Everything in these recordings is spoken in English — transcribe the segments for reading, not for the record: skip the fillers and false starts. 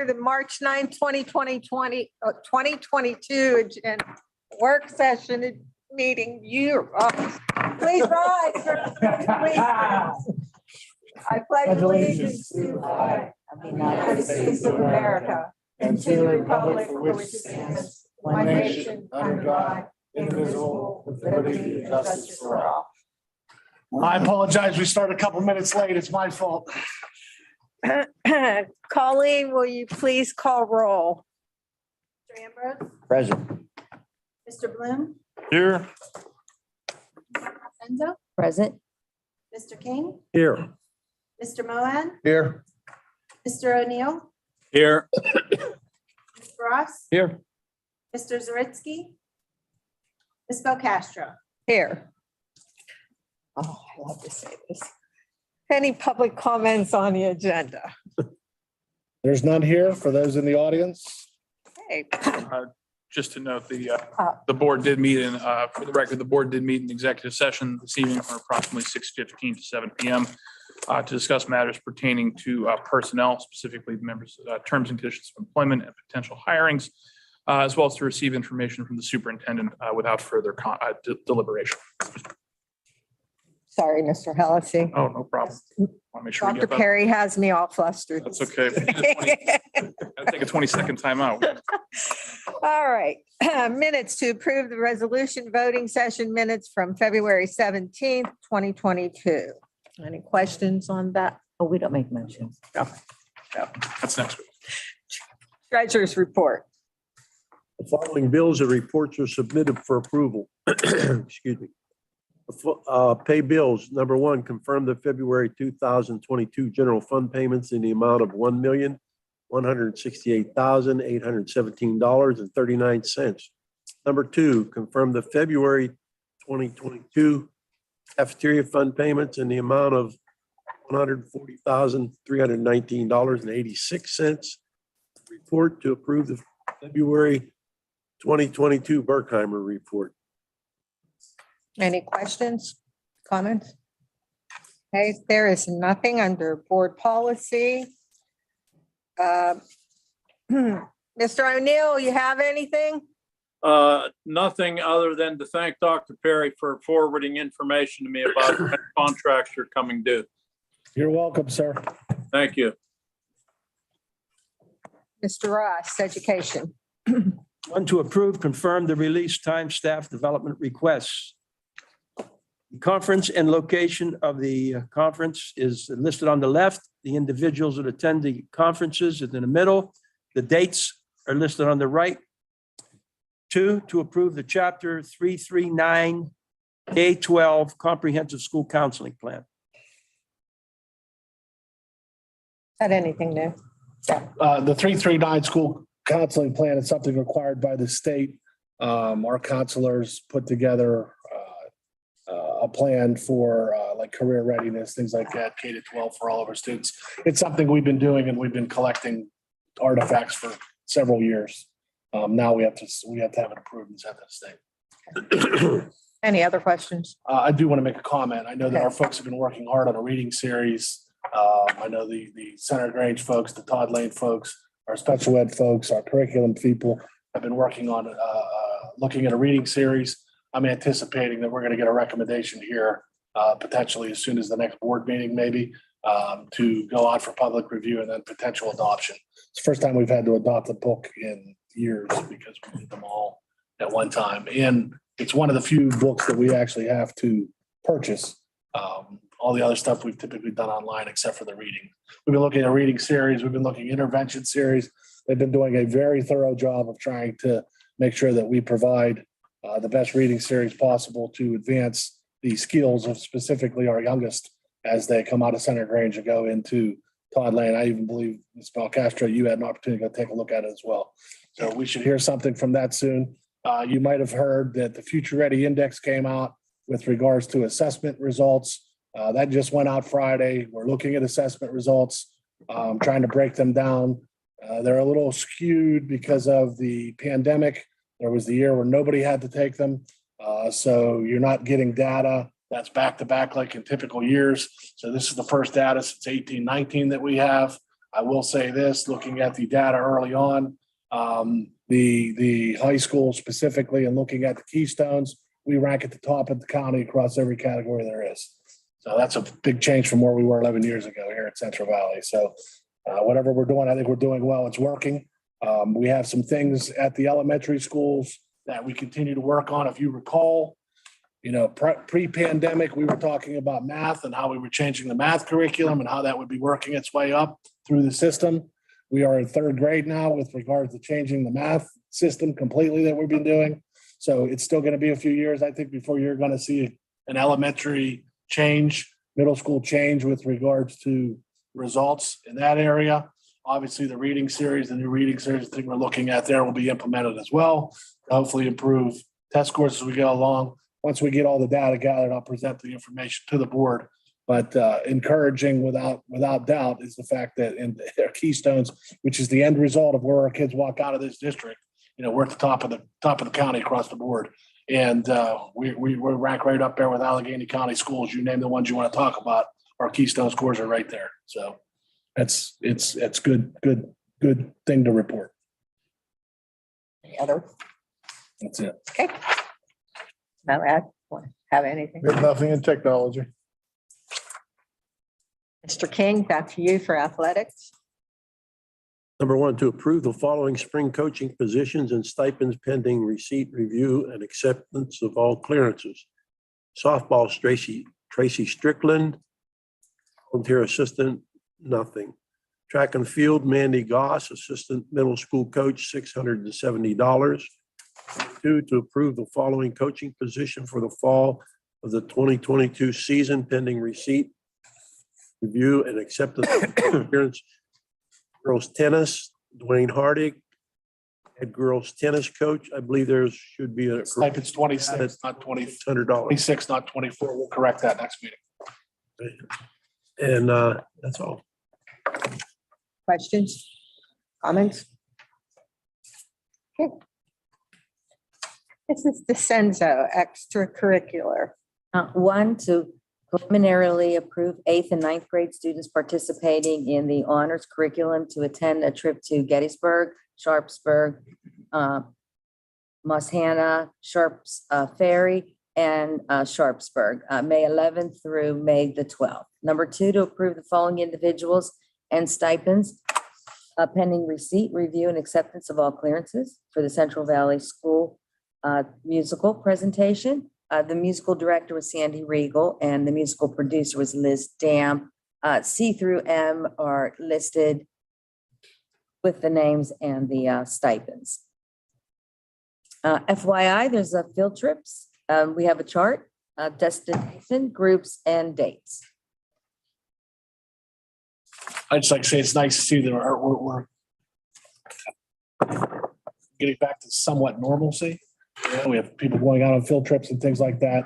the March 9th, 2022 agenda work session meeting. Please rise. Please. I pledge allegiance to the flag of the United States of America and to the republic for which it stands, one nation, under God, indivisible, with liberty and justice for all. I apologize. We started a couple minutes late. It's my fault. Colleen, will you please call roll? Mr. Ambrose, Present. Mr. Bloom, Here. Enzo, Present. Mr. King, Here. Mr. Mohan, Here. Mr. O'Neill, Here. Ms. Ross, Here. Mr. Zaritsky, Ms. Belcastro. Here. Oh, I love to say this. Any public comments on the agenda? There's none here for those in the audience. Okay. Just to note, the board did meet in, for the record, the board did meet in executive session this evening from approximately 6:15 to 7 p.m. To discuss matters pertaining to personnel, specifically the members' terms and conditions of employment and potential hirings, as well as to receive information from the superintendent without further deliberation. Sorry, Mr. Hallisey. Oh, no problem. Want to make sure we Dr. get that. Perry has me all flustered. That's okay. I'll take a 20-second timeout. All right, minutes to approve the resolution voting session minutes from February 17th, 2022. Any questions on that? Oh, we don't make motions. That's next week. Treasurer's report. The following bills and reports are submitted for approval. Excuse me. Pay bills. Number one, confirm the February 2022 general fund payments in the amount of $1,168,817.39. Number two, confirm the February 2022 cafeteria fund payments in the amount of $140,319.86. Report to approve the February 2022 Berkheimer report. Any questions, comments? Okay, there is nothing under board policy. Mr. O'Neill, you have anything? Nothing other than to thank Dr. Perry for forwarding information to me about when contracts are coming due. You're welcome, sir. Thank you. Mr. Ross, education. One, to approve, confirm the release time staff development requests. The conference and location of the conference is listed on the left. The individuals that attend the conferences is in the middle. The dates are listed on the right. Two, to approve the chapter 339 K-12 Comprehensive School Counseling Plan. Had anything new? The 339 school counseling plan is something required by the state. Our counselors put together a plan for like career readiness, things like that, K-12 for all of our students. It's something we've been doing and we've been collecting artifacts for several years. Now we have to have it approved and sent to the state. Any other questions? I do want to make a comment. I know that our folks have been working hard on a reading series. I know the Center Grange folks, the Todd Lane folks, our special ed folks, our curriculum people have been working on looking at a reading series. I'm anticipating that we're going to get a recommendation here potentially as soon as the next board meeting, maybe to go out for public review and then potential adoption. It's the first time we've had to adopt a book in years because we did them all at one time. And it's one of the few books that we actually have to purchase. All the other stuff we've typically done online except for the reading. We've been looking at a reading series. We've been looking at intervention series. They've been doing a very thorough job of trying to make sure that we provide the best reading series possible to advance the skills of specifically our youngest as they come out of Center Grange and go into Todd Lane. I even believe, Ms. Belcastro, you had an opportunity to take a look at it as well. So we should hear something from that soon. You might have heard that the Future Ready Index came out with regards to assessment results. That just went out Friday. We're looking at assessment results, trying to break them down. They're a little skewed because of the pandemic. There was the year where nobody had to take them. So you're not getting data that's back to back like in typical years. So this is the first data since 1819 that we have. I will say this, looking at the data early on, the high school specifically and looking at the Keystones, we rank at the top of the county across every category there is. So that's a big change from where we were 11 years ago here at Central Valley. So whatever we're doing, I think we're doing well. It's working. We have some things at the elementary schools that we continue to work on. If you recall, pre-pandemic, we were talking about math and how we were changing the math curriculum and how that would be working its way up through the system. We are in third grade now with regards to changing the math system completely that we've been doing. So it's still going to be a few years, I think, before you're going to see an elementary change, middle school change with regards to results in that area. Obviously, the new reading series, I think we're looking at there will be implemented as well. Hopefully improve test scores as we go along. Once we get all the data gathered, I'll present the information to the board. But encouraging without doubt is the fact that in their Keystones, which is the end result of where our kids walk out of this district, we're at the top of the county across the board. And we're ranked right up there with Allegheny County schools. You name the ones you want to talk about, our Keystone scores are right there. So it's good thing to report. Any other? That's it. Okay. No, Ed, want to have anything? We have nothing in technology. Mr. King, back to you for athletics. Number 1, to approve the following spring coaching positions and stipends pending receipt, review, and acceptance of all clearances. Softball, Tracy Strickland. Volunteer assistant, nothing. Track and field, Mandy Goss, assistant middle school coach, $670. 2, to approve the following coaching position for the fall of the 2022 season pending receipt, review, and acceptance of appearance. Girls tennis, Dwayne Hardig, head girls tennis coach. I believe there should be a Stipend's 26, not 20, $100. 26, not 24. We'll correct that next meeting. And that's all. Questions? Comments? Okay. This is the Senzo extracurricular. 1, to preliminarily approve 8th and 9th grade students participating in the honors curriculum to attend a trip to Gettysburg, Sharpsburg, Montana, Sharps Ferry, and Sharpsburg, May 11th through May the 12th. Number 2, to approve the following individuals and stipends pending receipt, review, and acceptance of all clearances for the Central Valley School musical presentation. The musical director was Sandy Regal, and the musical producer was Liz Dam. C through M are listed with the names and the stipends. FYI, there's a field trips. We have a chart, destination, groups, and dates. I'd just like to say it's nice to see that we're getting back to somewhat normalcy. We have people going out on field trips and things like that.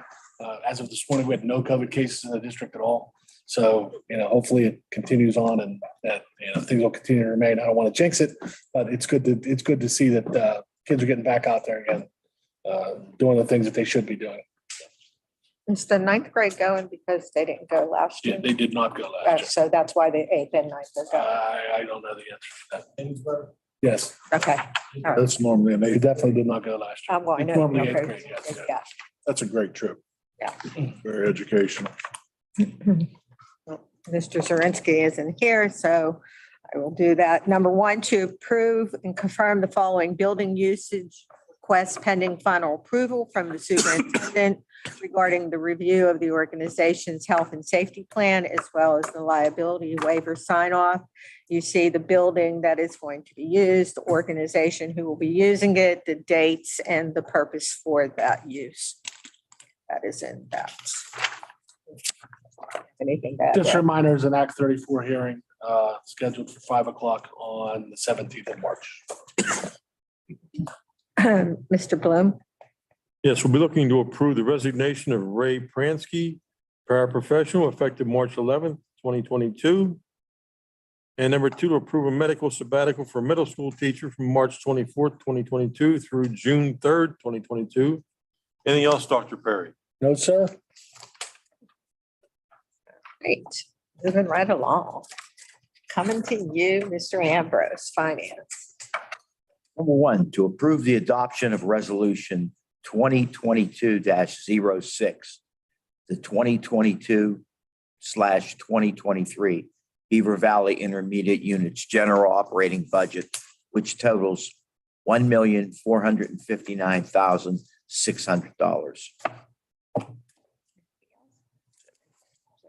As of this morning, we had no COVID cases in the district at all. So, hopefully it continues on and that, things will continue to remain. I don't want to jinx it, but it's good to see that kids are getting back out there again, doing the things that they should be doing. Is the 9th grade going because they didn't go last Yeah, year? they did not go last year. So that's why the 8th and 9th are going. I don't know the answer to that. Yes, Okay. That's normally an they 8th. definitely did not go last year. Well, I It's know. normally Okay. 8th grade, yes. Yeah. That's a great trip. Yeah. Very educational. Mr. Zirinsky isn't here, so I will do that. Number 1, to approve and confirm the following building usage requests pending final approval from the superintendent regarding the review of the organization's health and safety plan, as well as the liability waiver sign off. You see the building that is going to be used, the organization who will be using it, the dates, and the purpose for that use. That is in that. Anything to add Just a there? reminder, there's an Act 34 hearing scheduled for 5:00 on the 17th of March. Mr. Bloom? Yes, we'll be looking to approve the resignation of Ray Pransky, paraprofessional, effective March 11th, 2022. And number 2, to approve a medical sabbatical for a middle school teacher from March 24th, 2022 through June 3rd, 2022. Anything else, Dr. Perry? No, sir. Great, moving right along. coming to you, Mr. Ambrose, Finance. Number one, to approve the adoption of resolution 2022-06, the 2022/2023 Beaver Valley Intermediate Units General Operating Budget, which totals $1,459,600.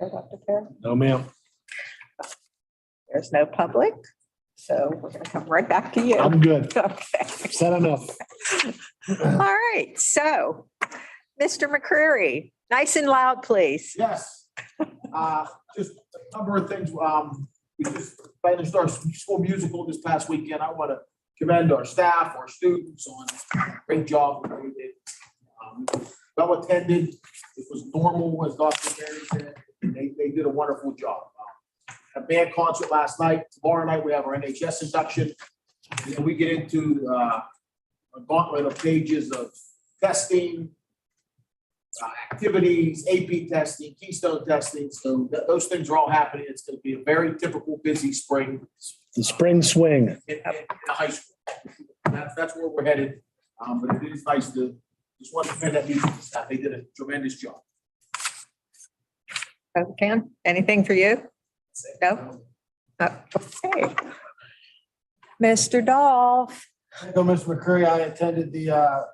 Dr. Perry? No, ma'am. There's no public, so we're going to come right back to you. I'm good. Okay. Said enough. All right, so Mr. McCreary, nice and loud, please. Yes. Just a number of things. We just finished our school musical this past weekend. I want to commend our staff, our students on a great job that we did. Well attended. It was normal, as Dr. Perry said. They did a wonderful job. A band concert last night. Tomorrow night, we have our NHS induction. And then we get into a gauntlet of pages of testing, activities, AP testing, Keystone testing. So those things are all happening. It's going to be a very typical busy spring The spring swing. in the high school. That's where we're headed. But it is nice to just want to commend that music staff. They did a tremendous job. Ken, anything for you? No? Okay. Mr. Dolph. So, Mr. McCreary, I attended the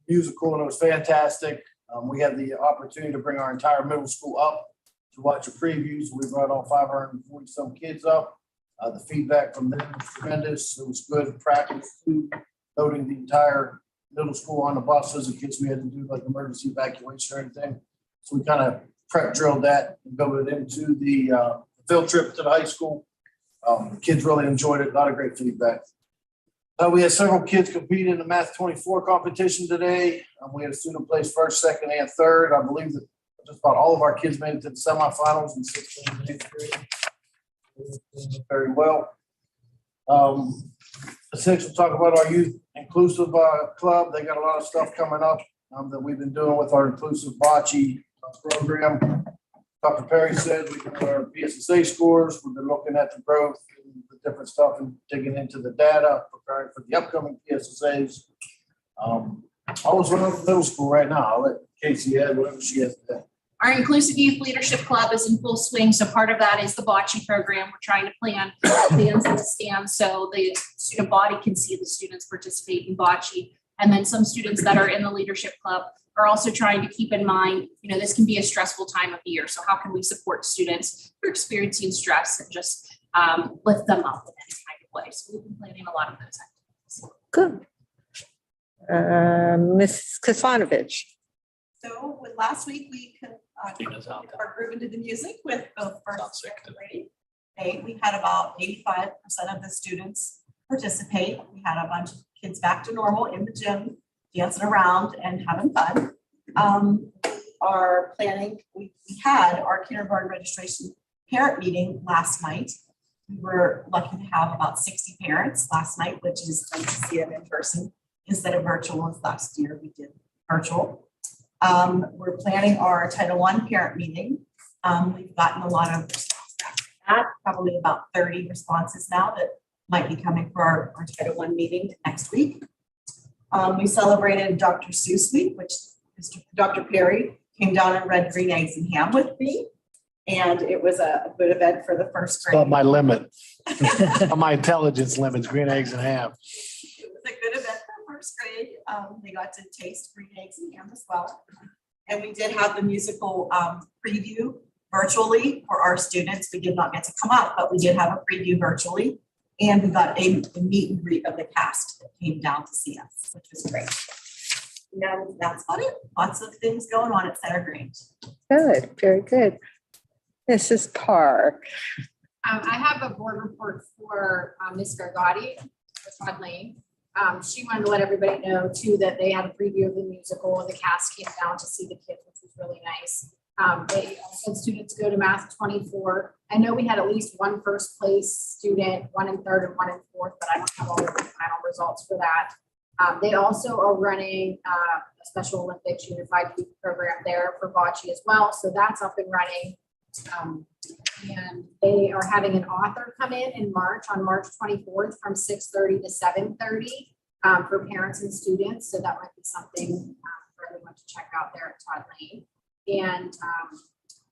musical and it was fantastic. We had the opportunity to bring our entire middle school up to watch the previews. We brought all 540 some kids up. The feedback from them was tremendous. It was good practice, loading the entire middle school on the buses in case we had to do like emergency evacuation or anything. So we kind of prep drilled that and built it into the field trip to the high school. The kids really enjoyed it. A lot of great feedback. We had several kids compete in the Math 24 competition today. We had a student place first, second, and third. I believe that just about all of our kids made it to the semifinals in 16th and 8th grade. Very well. Six, we'll talk about our youth inclusive club. They got a lot of stuff coming up that we've been doing with our inclusive bocce program. Dr. Perry said we got our PSSA scores. We've been looking at the growth and the different stuff and digging into the data, preparing for the upcoming PSSAs. I was running middle school right now. I'll let Casey add whatever she has to say. Our Inclusive Youth Leadership Club is in full swing. So part of that is the bocce program. We're trying to plan bands in the stands so the student body can see the students participate in bocce. And then some students that are in the leadership club are also trying to keep in mind, this can be a stressful time of the year. So how can we support students who are experiencing stress and just lift them up in any kind of way? So we've been planning a lot of those activities. Good. Ms. Kasanovich. So with last week, we could our group into the music with both first and second grade. We had about 85% of the students participate. We had a bunch of kids back to normal in the gym, dancing around and having fun. Our planning, we had our kindergarten registration parent meeting last night. We were lucky to have about 60 parents last night, which is nice to see them in person instead of virtual as last year we did virtual. We're planning our Title I parent meeting. We've gotten a lot of response after that, probably about 30 responses now that might be coming for our Title I meeting next week. We celebrated Dr. Seuss Week, which Dr. Perry came down and read Green Eggs and Ham with me. And it was a good event for the first grade. Not my limit. My intelligence limits, green eggs and ham. It was a good event for first grade. They got to taste green eggs and ham as well. And we did have the musical preview virtually for our students. We did not get to come out, but we did have a preview virtually. And we got a meet and greet of the cast that came down to see us, which was great. And that's about it. Lots of things going on at Center Grange. Good, very good. Mrs. Park. I have a board report for Ms. Gargotti, Todd Lane. She wanted to let everybody know too that they had a preview of the musical and the cast came down to see the kids, which was really nice. They also had students go to Math 24. I know we had at least one first place student, one in third and one in fourth, but I don't have all the final results for that. They also are running a Special Olympics Unified Youth Program there for bocce as well. So that's up and running And they are having an author come in March, on March 24th from 6:30 to 7:30 for parents and students. So that might be something for everyone to check out there at Todd Lane. And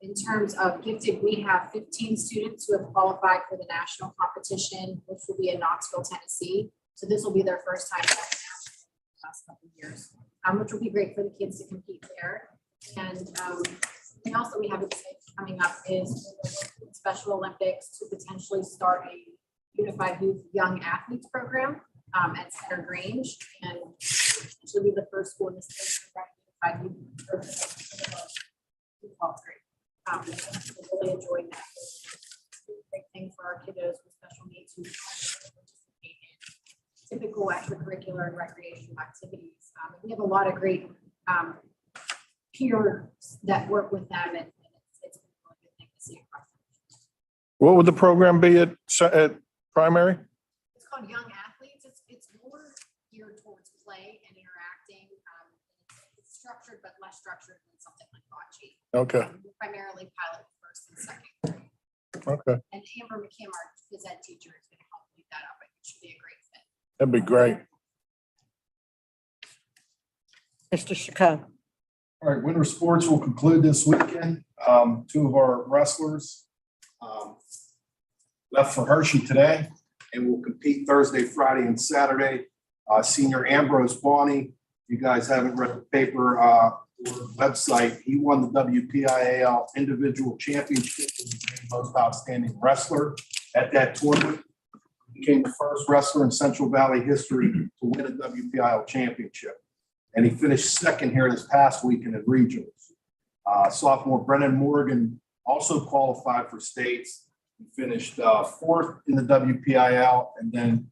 in terms of gifted, we have 15 students who have qualified for the national competition, which will be in Knoxville, Tennessee. So this will be their first time in the last couple of years, which will be great for the kids to compete there. And also we have a coming up is Special Olympics to potentially start a unified youth young athletes program at Center Grange, and it will be the first school in the state to have unified youth program for the 12th grade. We're really enjoying that. It's a great thing for our kiddos with special needs who participate in typical extracurricular and recreational activities. We have a lot of great peers that work with them, and it's a really good thing to see across. What would the program be at primary? It's called Young Athletes. It's more geared towards play and interacting. It's structured, but less structured than something like bocce. Okay, We primarily pilot first and second grade. okay. And Amber McKim, our phys ed teacher, is going to help lead that up. I think it should be a great fit. That'd be great. Mr. Chacon. All right, winter sports will conclude this weekend. Two of our wrestlers left for Hershey today and will compete Thursday, Friday, and Saturday. Senior Ambrose Bonney, you guys haven't read the paper or website, he won the WPIAL individual championship and was named most outstanding wrestler at that tournament. He became the first wrestler in Central Valley history to win a WPIAL championship. And he finished second here this past weekend at regionals. Sophomore Brennan Morgan also qualified for states. He finished fourth in the WPIL and then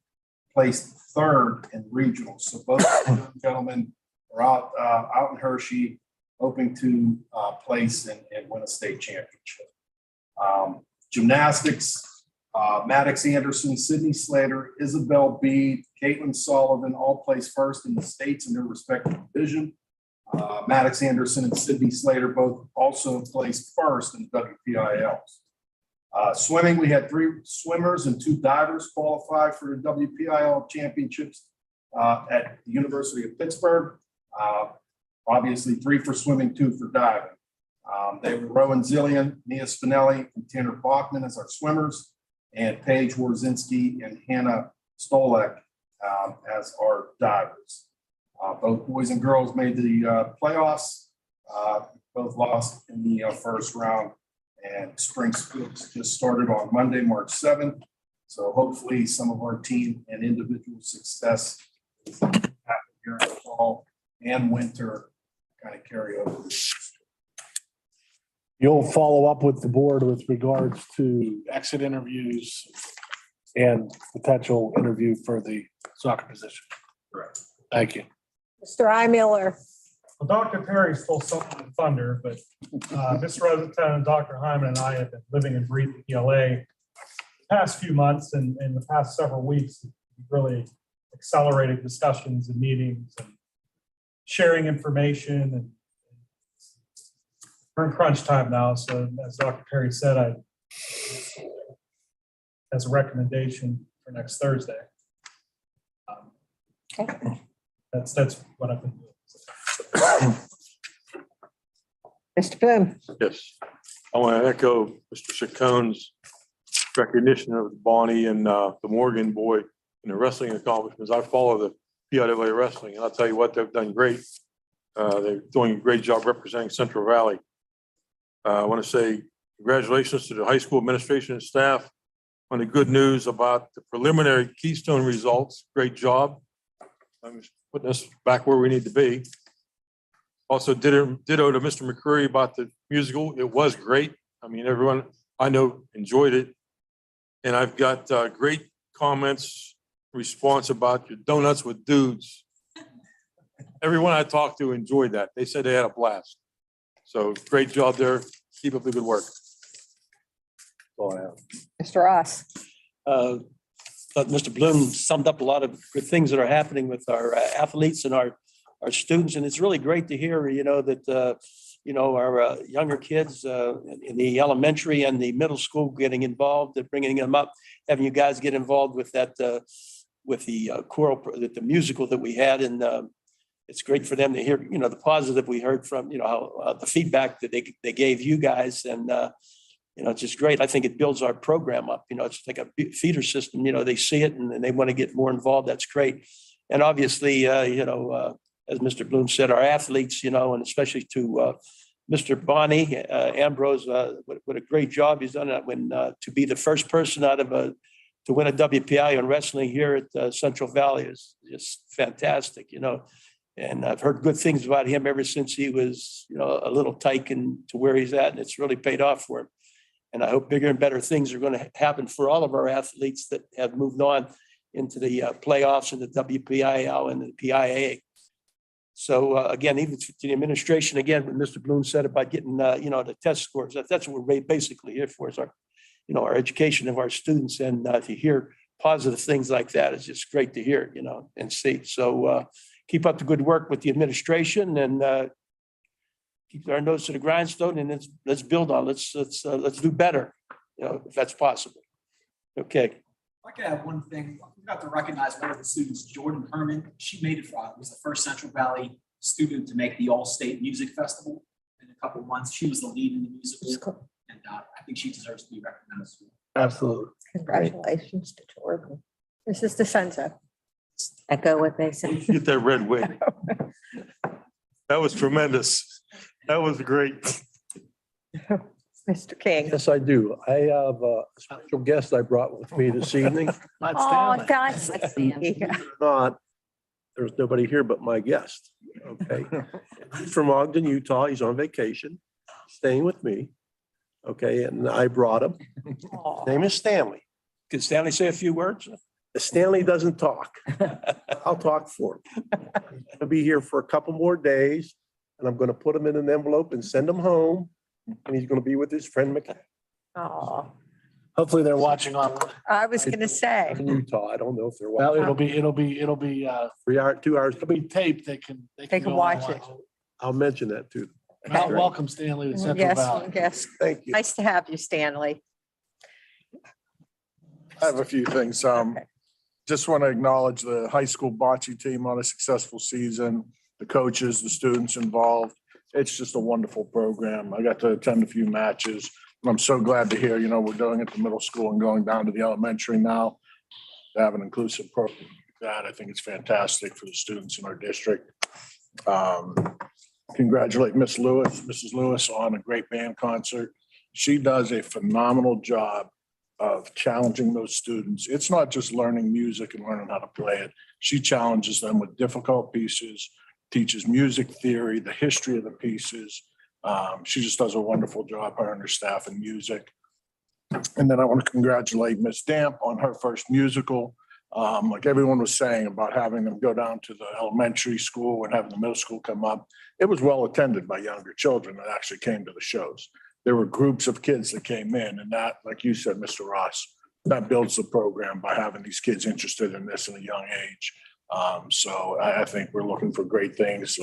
placed third in regionals. So both young gentlemen are out in Hershey, hoping to place and win a state championship. Gymnastics, Maddox Anderson, Sydney Slater, Isabel Bede, Caitlin Sullivan all placed first in the states in their respective division. Maddox Anderson and Sydney Slater both also placed first in the WPILs. Swimming, we had 3 swimmers and 2 divers qualify for the WPIL championships at the University of Pittsburgh. Obviously 3 for swimming, 2 for diving. They were Rowan Zillian, Nia Spinelli, and Tanner Bachman as our swimmers, and Paige Warzinski and Hannah Stolek as our divers. Both boys and girls made the playoffs. Both lost in the first round, and spring sports just started on Monday, March 7th. So hopefully some of our team and individual success happen here in the fall and winter kind of carry over. You'll follow up with the board with regards to exit interviews and potential interview for the soccer position. Correct. Thank you. Mr. I. Miller. Well, Dr. Perry stole some of the thunder, but Ms. Rosenthal and Dr. Hyman and I have been living and breathing ELA the past few months, and in the past several weeks, really accelerated discussions and meetings and sharing information. And we're in crunch time now. So as Dr. Perry said, as a recommendation for next Thursday. Okay. That's what I've been doing. Mr. Bloom. Yes, I want to echo Mr. Chacon's recognition of Bonnie and the Morgan boy and the wrestling accomplishments. I follow the PIAA wrestling, and I'll tell you what, they've done great. They're doing a great job representing Central Valley. I want to say congratulations to the high school administration and staff on the good news about the preliminary Keystone results. Great job. I'm putting us back where we need to be. Also ditto to Mr. McCreary about the musical. It was great. I mean, everyone I know enjoyed it. And I've got great comments, response about your donuts with dudes. Everyone I talked to enjoyed that. They said they had a blast. So great job there. Keep up the good work. That's all I have. Mr. Ross. But Mr. Bloom summed up a lot of good things that are happening with our athletes and our students. And it's really great to hear, that, our younger kids in the elementary and the middle school getting involved and bringing them up, having you guys get involved with that, with the choral, the musical that we had. And it's great for them to hear, the positive we heard from, how the feedback that they gave you guys. And, it's just great. I think it builds our program up. It's like a feeder system. They see it and they want to get more involved. That's great. And obviously, as Mr. Bloom said, our athletes, and especially to Mr. Bonnie Ambrose, what a great job he's done when to be the first person to win a WPI on wrestling here at Central Valley is just fantastic, And I've heard good things about him ever since he was, a little tyke to where he's at, and it's really paid off for him. And I hope bigger and better things are going to happen for all of our athletes that have moved on into the playoffs and the WPIL and the PIA. So again, even to the administration, again, what Mr. Bloom said about getting, the test scores, that's what we're basically here for, is our education of our students. And to hear positive things like that is just great to hear, and see. So keep up the good work with the administration and keep our nose to the grindstone, and let's build on. Let's do better, if that's possible. Okay. I could have one thing. We got to recognize one of the students, Jordan Herman. She made it was the first Central Valley student to make the All-State Music Festival in a couple of months. She was the lead in the musical, and I think she deserves to be recognized. Absolutely. Congratulations to Jordan. Mrs. DeSenza. Echo what they said. Get that red wig. That was tremendous. That was great. Mr. King. Yes, I do. I have a special guest I brought with me this evening. Oh, that's Not, there's nobody here but my guest. Okay. He's from Ogden, Utah. He's on vacation, staying with me. Okay, and I brought him. His name is Stanley. Can Stanley say a few words? Stanley doesn't talk. I'll talk for him. He'll be here for a couple more days, and I'm going to put him in an envelope and send him home. And he's going to be with his friend McKay. Oh, Hopefully they're watching online. I was going to say. In Utah. I don't know if they're Well, watching. it'll be 2 hours. it'll be taped. They can They can go watch online. it. I'll mention that too. Welcome, Stanley, to Central Yes, Valley. yes. Thank you. Nice to have you, Stanley. I have a few things. Just want to acknowledge the high school bocce team on a successful season, the coaches, the students involved. It's just a wonderful program. I got to attend a few matches. And I'm so glad to hear, we're doing it to middle school and going down to the elementary now. To have an inclusive program like that, I think it's fantastic for the students in our district. Congratulate Mrs. Lewis on a great band concert. She does a phenomenal job of challenging those students. It's not just learning music and learning how to play it. She challenges them with difficult pieces, teaches music theory, the history of the pieces. She just does a wonderful job, her and her staff in music. And then I want to congratulate Miss Damp on her first musical. Like everyone was saying about having them go down to the elementary school and having the middle school come up. It was well attended by younger children that actually came to the shows. There were groups of kids that came in, and that, like you said, Mr. Ross, that builds the program by having these kids interested in this at a young age. So I think we're looking for great things.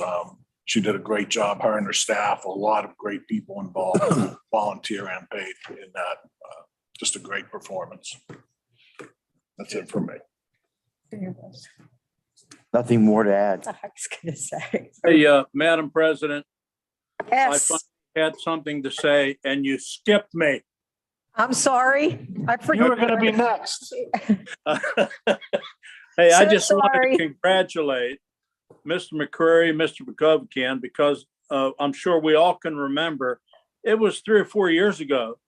She did a great job, her and her staff, a lot of great people involved, volunteer and paid in that. Just a great performance. That's it for me. Nothing more to add. I was going to say. Hey, Madam President, I Yes, finally had something to say and you skipped me. I'm sorry. I You were forgot. gonna be next. Hey, I So just wanted sorry. to congratulate Mr. McCreary, Mr. McCovican, because I'm sure we all can remember, it was 3 or 4 years ago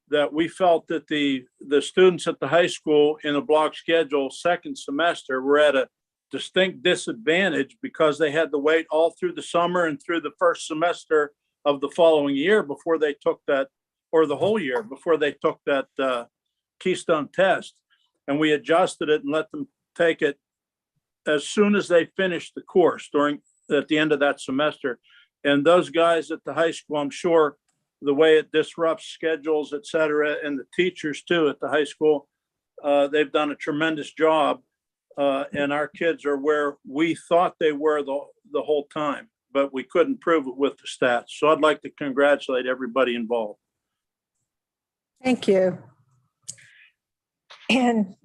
that we felt that the students at the high school in a block schedule second semester were at a distinct disadvantage because they had to wait all through the summer and through the first semester of the following year before they took that, or the whole year before they took that Keystone test. And we adjusted it and let them take it as soon as they finished the course at the end of that semester. And those guys at the high school, I'm sure the way it disrupts schedules, et cetera, and the teachers too at the high school, they've done a tremendous job. And our kids are where we thought they were the whole time. but we couldn't prove it with the stats. So I'd like to congratulate everybody involved. Thank you. And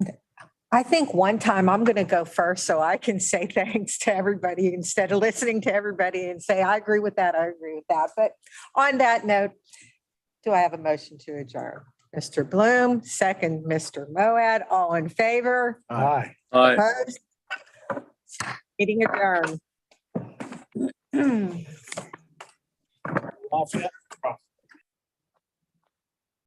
I think one time I'm going to go first so I can say thanks to everybody instead of listening to everybody and say, I agree with that, I agree with that. But on that note, do I have a motion to adjourn? Mr. Bloom, second, Mr. Moad, all in favor? Aye. Opposed? Meeting adjourned. Lafayette.